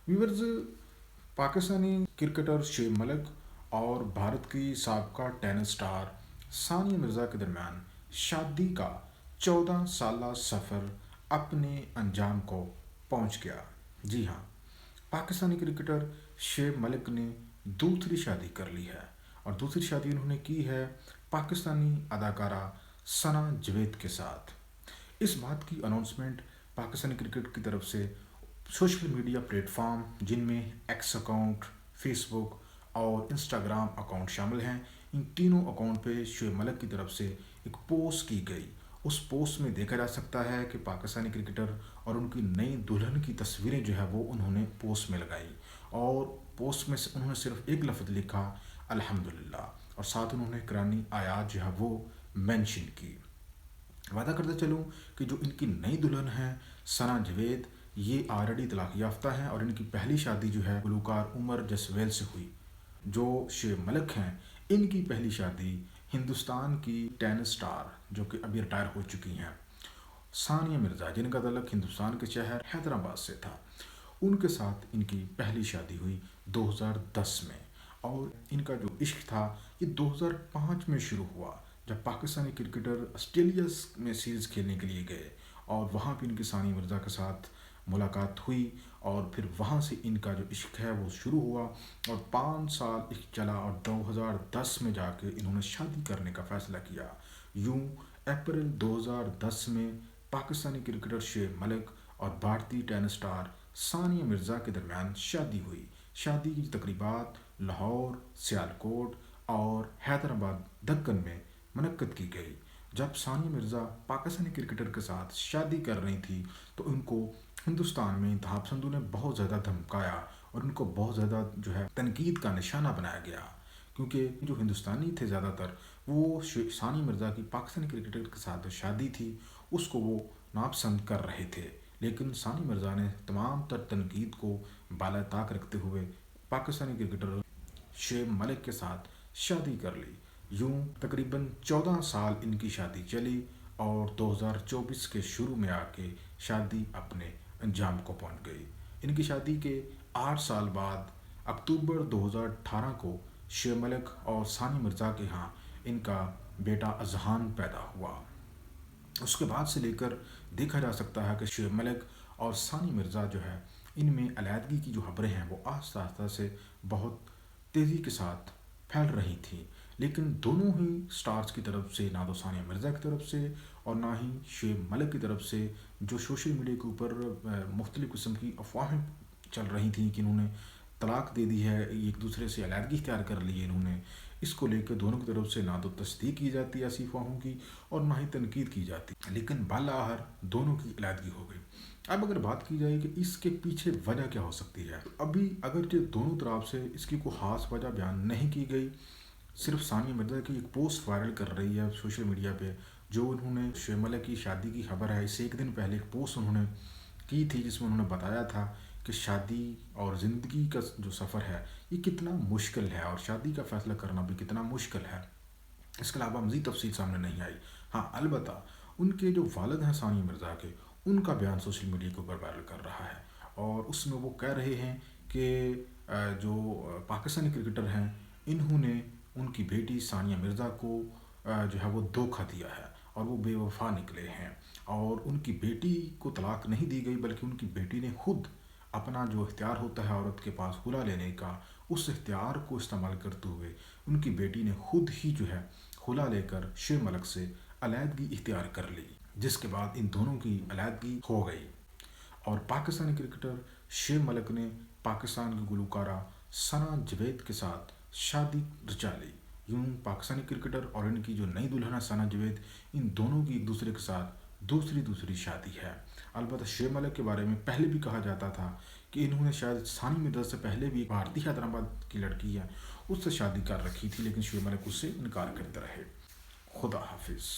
Viewers, Pakistani cricketer Shoaib Malik और भारत की साबका टेनिस स्टार सानिया मिर्ज़ा के दरमियान शादी का 14 साला सफ़र अपने अंजाम को पहुंच गया। जी हाँ, पाकिस्तानी क्रिकेटर शुएब मलिक ने दूसरी शादी कर ली है और दूसरी शादी उन्होंने की है पाकिस्तानी अदाकारा सना जवेद के साथ। इस बात की अनाउंसमेंट पाकिस्तानी क्रिकेट की तरफ से सोशल मीडिया प्लेटफॉर्म जिनमें एक्स अकाउंट, फेसबुक और इंस्टाग्राम अकाउंट शामिल हैं, इन तीनों अकाउंट पे शुएब मलिक की तरफ से एक पोस्ट की गई। उस पोस्ट में देखा जा सकता है कि पाकिस्तानी क्रिकेटर और उनकी नई दुल्हन की तस्वीरें जो है वो उन्होंने पोस्ट में लगाई और पोस्ट में से उन्होंने सिर्फ एक लफ्ज़ लिखा, अल्हम्दुलिल्लाह, और साथ उन्होंने कुरानी आयात जो है वो मेंशन की। वादा करते चलूँ कि जो इनकी नई दुल्हन है सना जवेद, ये ऑलरेडी तलाक याफ्ता हैं और इनकी पहली शादी जो है गुलकार उमर जसवेल से हुई। जो शुएब मलिक हैं, इनकी पहली शादी हिंदुस्तान की टेनिस स्टार जो कि अभी रिटायर हो चुकी हैं सानिया मिर्ज़ा, जिनका तल्लुक़ हिंदुस्तान के शहर हैदराबाद से था, उनके साथ इनकी पहली शादी हुई 2010 में। और इनका जो इश्क था ये 2005 में शुरू हुआ, जब पाकिस्तानी क्रिकेटर ऑस्ट्रेलिया में सीरीज़ खेलने के लिए गए और वहाँ पे इनकी सानिया मिर्ज़ा के साथ मुलाकात हुई और फिर वहाँ से इनका जो इश्क है वो शुरू हुआ और 5 साल इश्क चला और 2010 में जाके इन्होंने शादी करने का फ़ैसला किया। यूँ अप्रैल 2010 में पाकिस्तानी क्रिकेटर शुएब मलिक और भारतीय टेनिस स्टार सानिया मिर्ज़ा के दरमियान शादी हुई। शादी की तकरीबात लाहौर, सियालकोट और हैदराबाद दक्कन में मुनक्कद की गई। जब सानिया मिर्ज़ा पाकिस्तानी क्रिकेटर के साथ शादी कर रही थी तो उनको हिंदुस्तान में इंतहा पसंदों ने बहुत ज़्यादा धमकाया और उनको बहुत ज़्यादा जो है तनकीद का निशाना बनाया गया, क्योंकि जो हिंदुस्तानी थे ज़्यादातर वो सानिया मिर्ज़ा की पाकिस्तानी क्रिकेटर के साथ जो शादी थी उसको वो नापसंद कर रहे थे। लेकिन सानिया मिर्ज़ा ने तमाम तर तनकीद को बाला ताक रखते हुए पाकिस्तानी क्रिकेटर शुएब मलिक के साथ शादी कर ली। यूँ तकरीबन 14 साल इनकी शादी चली और 2024 के शुरू में आके शादी अपने अंजाम को पहुंच गई। इनकी शादी के 8 साल बाद अक्टूबर 2018 को शुएब मलिक और सानिया मिर्ज़ा के यहाँ इनका बेटा अजहान पैदा हुआ। उसके बाद से लेकर देखा जा सकता है कि शुएब मलिक और सानिया मिर्ज़ा जो है इनमें अलहदगी की जो खबरें हैं वो आस्ता आस्ता से बहुत तेज़ी के साथ फैल रही थी। लेकिन दोनों ही स्टार्स की तरफ से, ना तो सानिया मिर्ज़ा की तरफ से और ना ही शुएब मलिक की तरफ से, जो सोशल मीडिया के ऊपर मुख्तलिफ़ किस्म की अफवाहें चल रही थी कि इन्होंने तलाक दे दी है, एक दूसरे से अलहदगी इख्तियार कर ली है इन्होंने, इसको लेकर दोनों की तरफ से ना तो तस्दीक की जाती है ऐसी अफवाहों की और ना ही तनकीद की जाती, लेकिन बालाहर दोनों की अलहदगी हो गई। अब अगर बात की जाए कि इसके पीछे वजह क्या हो सकती है, अभी अगर जो दोनों तरफ से इसकी कोई ख़ास वजह बयान नहीं की गई, सिर्फ सानिया मिर्ज़ा की एक पोस्ट वायरल कर रही है सोशल मीडिया पे, जो उन्होंने शुएब मलिक की शादी की खबर है इससे एक दिन पहले एक पोस्ट उन्होंने की थी जिसमें उन्होंने बताया था कि शादी और ज़िंदगी का जो सफ़र है ये कितना मुश्किल है और शादी का फ़ैसला करना भी कितना मुश्किल है। इसके अलावा मज़ीद तफसील सामने नहीं आई। हाँ, अलबत्ता उनके जो वालिद हैं सानिया मिर्ज़ा के, उनका बयान सोशल मीडिया के ऊपर वायरल कर रहा है और उसमें वो कह रहे हैं कि जो पाकिस्तानी क्रिकेटर हैं इन्होंने उनकी बेटी सानिया मिर्ज़ा को जो है वो धोखा दिया है और वो बेवफा निकले हैं और उनकी बेटी को तलाक नहीं दी गई, बल्कि उनकी बेटी ने खुद अपना जो इख्तियार होता है औरत के पास खुला लेने का, उस इख्तियार को इस्तेमाल करते हुए उनकी बेटी ने खुद ही जो है खुला लेकर शुएब मलिक से अलहदगी इख्तियार कर ली, जिसके बाद इन दोनों की अलहदगी हो गई और पाकिस्तानी क्रिकेटर शुएब मलिक ने पाकिस्तान की गुलकारा सना जवेद के साथ शादी रचा ली। यूँ पाकिस्तानी क्रिकेटर और इनकी जो नई दुल्हन है सना जवेद, इन दोनों की एक दूसरे के साथ दूसरी शादी है। अलबत्ता शुएब मलिक के बारे में पहले भी कहा जाता था कि इन्होंने शायद सानिया मिर्ज़ा से पहले भी एक भारतीय हैदराबाद की लड़की है उससे शादी कर रखी थी, लेकिन शुएब मलिक उससे इनकार करते रहे। खुदा हाफिज़।